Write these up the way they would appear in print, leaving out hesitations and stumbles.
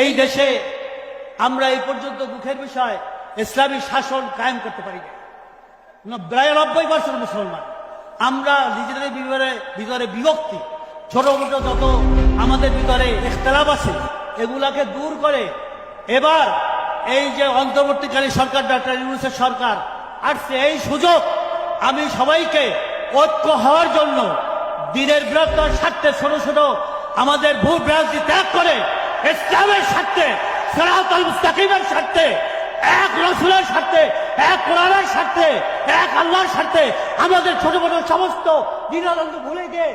এই দেশে আমরা এই পর্যন্ত দুঃখের বিষয় ইসলামী শাসন কায়েম করতে পারি না। প্রায় 90% মুসলমান আমরা নিজেদের ভিতরে বিভক্তি, ছোট মোটো যত আমাদের ভিতরে ইখতিলাফ আছে এগুলাকে দূর করে এবার এই যে অন্তর্বর্তীকালীন সরকার ডক্টর ইউনূসের সরকার আসছে, এই সুযোগ আমি সবাইকে ঐক্য হওয়ার জন্য দিনের বৃহত্তর স্বার্থে ছোট ছোট আমাদের ভূ বিরাজনীতি ত্যাগ করে ইসলামের স্বার্থে, সিরাতাল মুস্তাকিমের স্বার্থে, এক রাসূলের স্বার্থে, এক কোরআনের স্বার্থে, এক আল্লাহর স্বার্থে আমাদের ছোট ছোট সমস্ত দ্বিধাদ্বন্দ্ব ভুলে গিয়ে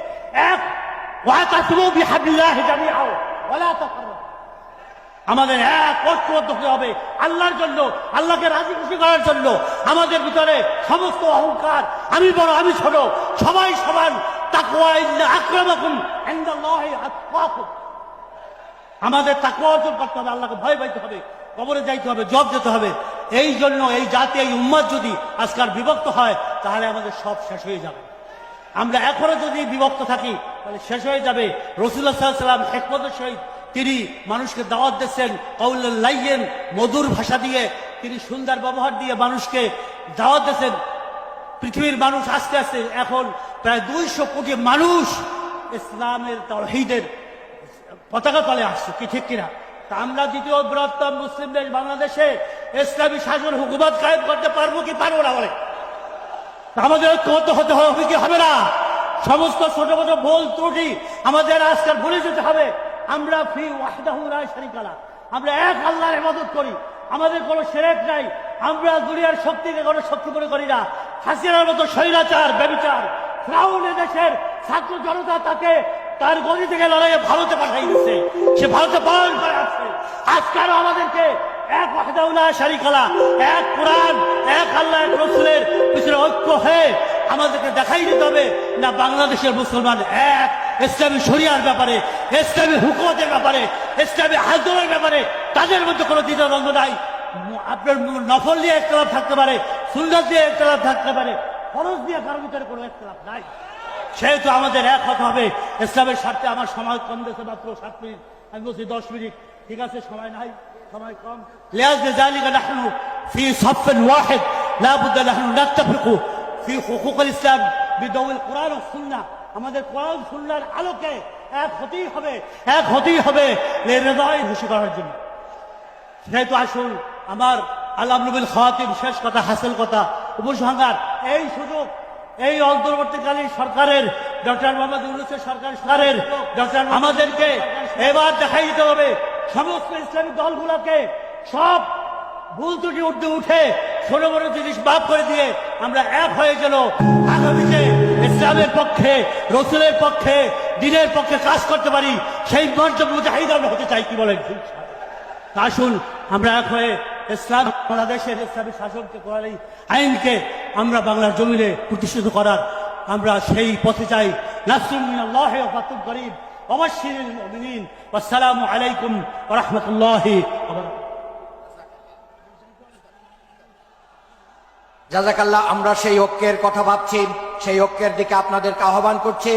এক ওয়াতাসিমু বিহাবলিল্লাহি জামিআ ওয়ালা তাফাররাকু, আমাদের এক ঐক্যবদ্ধ হতে হবে আল্লাহর জন্য, আল্লাহকে রাজি খুশি করার জন্য। আমাদের ভিতরে সমস্ত অহংকার, আমি বড় আমি ছোট, সবাই সমান। তাকওয়া ইন্না আকরামাকুম ইনদাল্লাহি আতকাকুম, আমাদের তাকওয়া অর্জন করতে হবে, আল্লাহকে ভয় পাইতে হবে, কবরে যাইতে হবে, জব যেতে হবে। এই জন্য এই জাতি, এই উম্মত যদি আজকাল বিভক্ত হয় তাহলে আমাদের সব শেষ হয়ে যাবে। আমরা এখনো যদি বিভক্ত থাকি তাহলে শেষ হয়ে যাবে। রাসূলুল্লাহ সাল্লাল্লাহু আলাইহি ওয়াসাল্লাম হিকমতের সহিত তিনি মানুষকে দাওয়াত দিচ্ছেন, কাউলুল লাইয়িন, মধুর ভাষা দিয়ে তিনি সুন্দর ব্যবহার দিয়ে মানুষকে দাওয়াত দিচ্ছেন। পৃথিবীর মানুষ আস্তে আস্তে এখন প্রায় 200 কোটি মানুষ ইসলামের তাওহীদের পতাকা তলে আসছে, কি ঠিক কিনা? তা আমরা দ্বিতীয় বৃহত্তম মুসলিম দেশ বাংলাদেশে ইসলামী শাসন হুকুমত কায়েম করতে পারবো কি পারবো না? বলে আমাদের ঐক্যবদ্ধ হতে হবে কি হবে না? সমস্ত ছোট ছোট ভুল ত্রুটি আমাদের আজকাল ভুলে যেতে হবে। আমরা ফি ওয়াহদাহু লা শারীকা লাহ, আমরা এক আল্লাহর ইবাদত করি, আমাদের কোনো শিরক নাই। আমরা দুনিয়ার শক্তিকে কোনো শক্তি মনে করি না। হাসিনার মতো স্বৈরাচার, ব্যভিচার, ফিরাউন দেশের ছাত্র জনতা তাকে তার গদি থেকে লড়াইয়ে ভারতে পাঠাই দিচ্ছে, সে ভারতে পালন করে আসছে। আজকাল আমাদেরকে এক ওয়াহদাহু লা শারীকা লাহ, এক কোরআন, এক আল্লাহ, এক রাসূলের পিছনে ঐক্য হয়ে আমাদেরকে দেখাই দিতে হবে না বাংলাদেশের মুসলমান এক ইসলামী শরিয়ার ব্যাপারে, ইসলামী হুকুমতের ব্যাপারে, ইসলামী আন্দোলনের ব্যাপারে তাদের মধ্যে কোনো দ্বিধাদ্বন্দ্ব নাই। আপনার নফল দিয়ে ইখতিলাফ থাকতে পারে, সুন্নাত দিয়ে ইখতিলাফ থাকতে পারে, ফরজ দিয়ে কারোর ভিতরে কোনো ইখতিলাফ নাই। সেহেতু আমাদের এক হতে হবে ইসলামের স্বার্থে। আমার সময় কম দিয়েছে, মাত্র 7 মিনিট, আমি বলছি 10 মিনিট, ঠিক আছে? সময় নাই, সময় কম। লিআজলি যালিকা নাহনু ফি সাফিন ওয়াহিদ লা বুদ্দা নাহনু নাত্তাফিকু ফি হুকুকুল ইসলাম বিদাউল কোরআন ওয়াস সুন্নাহ। আমাদের কোরআন সুন্নাহর আলোকে এক হতেই হবে, এক হতেই হবে লিরিদায়ে খুশি করার জন্য। সেহেতু আসুন, আমার আল্লামা নবীল খাতিব শেষ কথা, হাসিল কথা, উপসংহার, এই সুযোগ এই অন্তর্বর্তীকালীন সরকারের ডক্টর মোহাম্মদ ইউনূসের সরকারের ডক্টর আমাদেরকে এবার দেখাই দিতে হবে সমস্ত ইসলামিক দলগুলোকে সব ভুল ত্রুটি উঠে ছোট বড় জিনিস মাফ করে দিয়ে আমরা এক হয়ে গেল আগামীতে ইসলামের পক্ষে, রাসূলের পক্ষে, দ্বীনের পক্ষে কাজ করতে পারি। সেই মর্যাদা মুজাহিদ আমরা হতে চাই, কি বলেন? আসুন আমরা এক হয়ে ইসলাম, বাংলাদেশের ইসলামী শাসনকে, কোরআনী আইনকে আমরা বাংলার জমিনে প্রতিষ্ঠিত করার আমরা সেই পথে চাই। নাসরুম মিনাল্লাহি ওয়া ফাতহুন করিব ওয়া বাশশিরিল মুমিনিন। আসসালামু আলাইকুম ওয়া রাহমাতুল্লাহি ওয়া বারাকাতুহু। জাযাকাল্লাহ। আমরা সেই ঐক্যের কথা ভাবছি, সেই ঐক্যের দিকে আপনাদেরকে আহ্বান করছি।